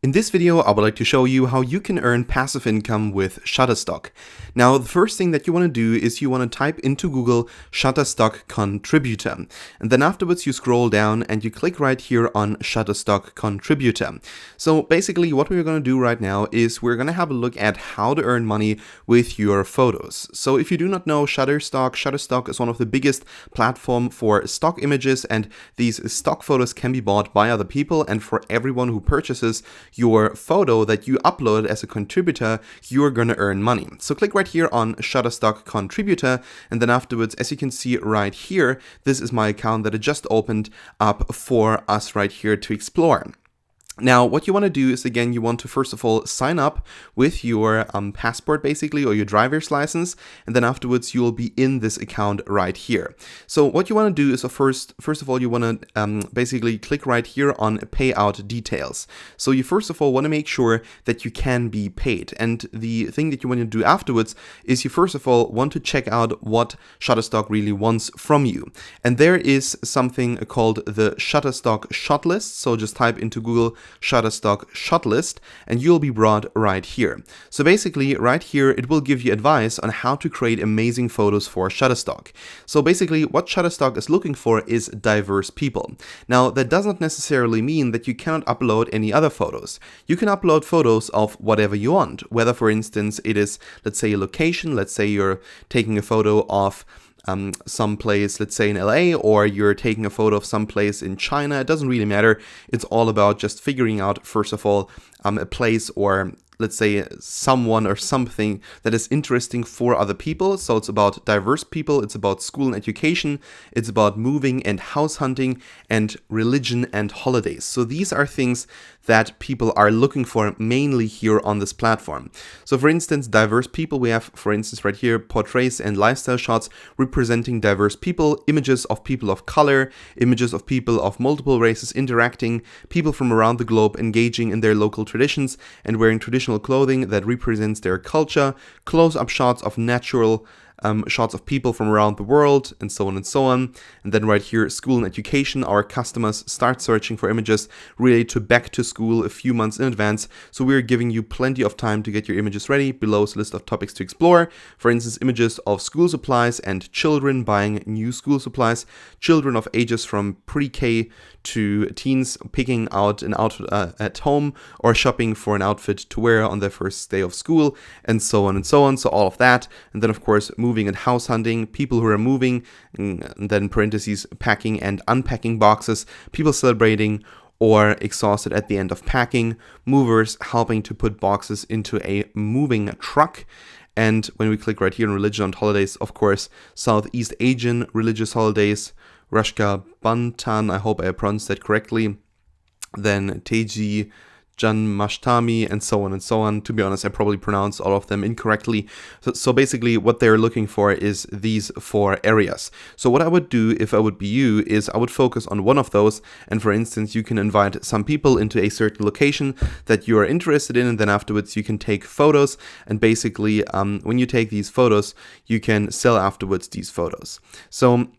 In this video, I would like to show you how you can earn passive income with Shutterstock. Now, the first thing that you want to do is you want to type into Google Shutterstock Contributor. And then afterwards, you scroll down and you click right here on Shutterstock Contributor. So basically, what we're going to do right now is we're going to have a look at how to earn money with your photos. So if you do not know Shutterstock is one of the biggest platforms for stock images, and these stock photos can be bought by other people. And for everyone who purchases your photo that you upload as a contributor, you're gonna earn money. So click right here on Shutterstock Contributor, and then afterwards, as you can see right here, this is my account that I just opened up for us right here to explore. Now, what you want to do is, again, you want to first of all sign up with your passport basically, or your driver's license, and then afterwards you will be in this account right here. So what you want to do is first of all you want to basically click right here on payout details. So you first of all want to make sure that you can be paid, and the thing that you want to do afterwards is you first of all want to check out what Shutterstock really wants from you. And there is something called the Shutterstock shot list. So just type into Google Shutterstock shot list and you'll be brought right here. So basically right here it will give you advice on how to create amazing photos for Shutterstock. So basically what Shutterstock is looking for is diverse people. Now that doesn't necessarily mean that you cannot upload any other photos. You can upload photos of whatever you want, whether for instance it is, let's say, a location. Let's say you're taking a photo of some place, let's say in LA, or you're taking a photo of some place in China. It doesn't really matter. It's all about just figuring out, first of all, a place, or let's say someone or something that is interesting for other people. So it's about diverse people, it's about school and education, it's about moving and house hunting, and religion and holidays. So these are things that people are looking for mainly here on this platform. So for instance, diverse people, we have, for instance, right here, portraits and lifestyle shots representing diverse people, images of people of color, images of people of multiple races interacting, people from around the globe engaging in their local traditions and wearing traditional clothing that represents their culture, close-up shots of natural shots of people from around the world, and so on and so on. And then right here, school and education, our customers start searching for images related to back to school a few months in advance. So we're giving you plenty of time to get your images ready. Below is a list of topics to explore. For instance, images of school supplies and children buying new school supplies, children of ages from pre-K to teens picking out an outfit at home, or shopping for an outfit to wear on their first day of school, and so on and so on. So all of that. And then of course, moving and house hunting, people who are moving, and then parentheses, packing and unpacking boxes, people celebrating or exhausted at the end of packing, movers helping to put boxes into a moving truck. And when we click right here on religion and holidays, of course, Southeast Asian religious holidays, Rashka Bantan, I hope I pronounced that correctly, then Teji Janmashtami, and so on and so on. To be honest, I probably pronounced all of them incorrectly. So basically what they're looking for is these four areas. So what I would do if I would be you is I would focus on one of those. And for instance, you can invite some people into a certain location that you are interested in, and then afterwards you can take photos. And basically when you take these photos, you can sell afterwards these photos. So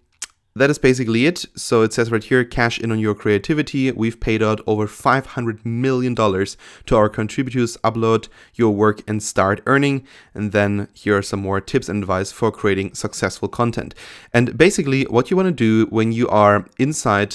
that is basically it. So it says right here, cash in on your creativity. We've paid out over $500 million to our contributors. Upload your work and start earning. And then here are some more tips and advice for creating successful content. And basically what you want to do when you are inside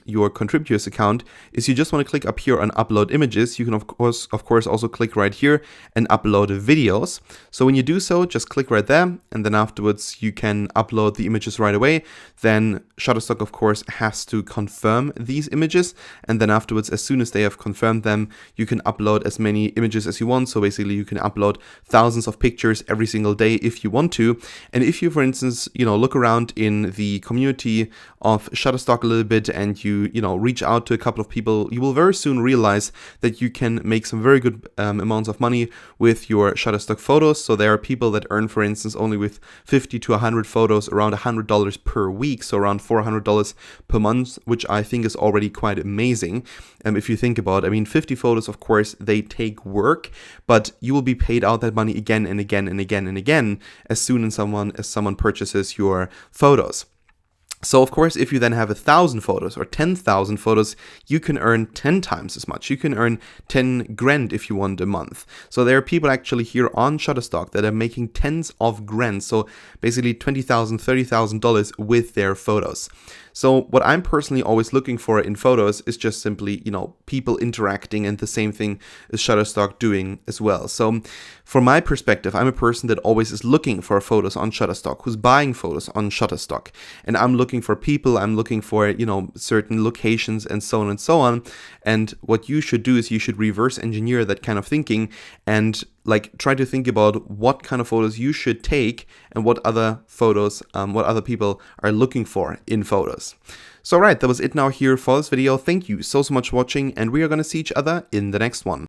your contributors account is you just want to click up here on upload images. You can of course also click right here and upload videos. So when you do so, just click right there, and then afterwards you can upload the images right away. Then Shutterstock, of course, has to confirm these images, and then afterwards, as soon as they have confirmed them, you can upload as many images as you want. So basically, you can upload thousands of pictures every single day if you want to. And if you, for instance, look around in the community of Shutterstock a little bit, and you reach out to a couple of people, you will very soon realize that you can make some very good amounts of money with your Shutterstock photos. So there are people that earn, for instance, only with 50 to 100 photos, around $100 per week. So around $400 per month, which I think is already quite amazing. If you think about, 50 photos, of course, they take work, but you will be paid out that money again and again and again and again as soon as someone purchases your photos. So of course, if you then have 1,000 photos or 10,000 photos, you can earn 10 times as much. You can earn 10 grand if you want a month. So there are people actually here on Shutterstock that are making tens of grand. So basically $20,000, $30,000 with their photos. So what I'm personally always looking for in photos is just simply, people interacting, and the same thing is Shutterstock doing as well. So from my perspective, I'm a person that always is looking for photos on Shutterstock, who's buying photos on Shutterstock. And I'm looking for people, I'm looking for, certain locations and so on and so on. And what you should do is you should reverse engineer that kind of thinking and try to think about what kind of photos you should take and what other photos, what other people are looking for in photos. So alright, that was it now here for this video. Thank you so much for watching, and we are going to see each other in the next one.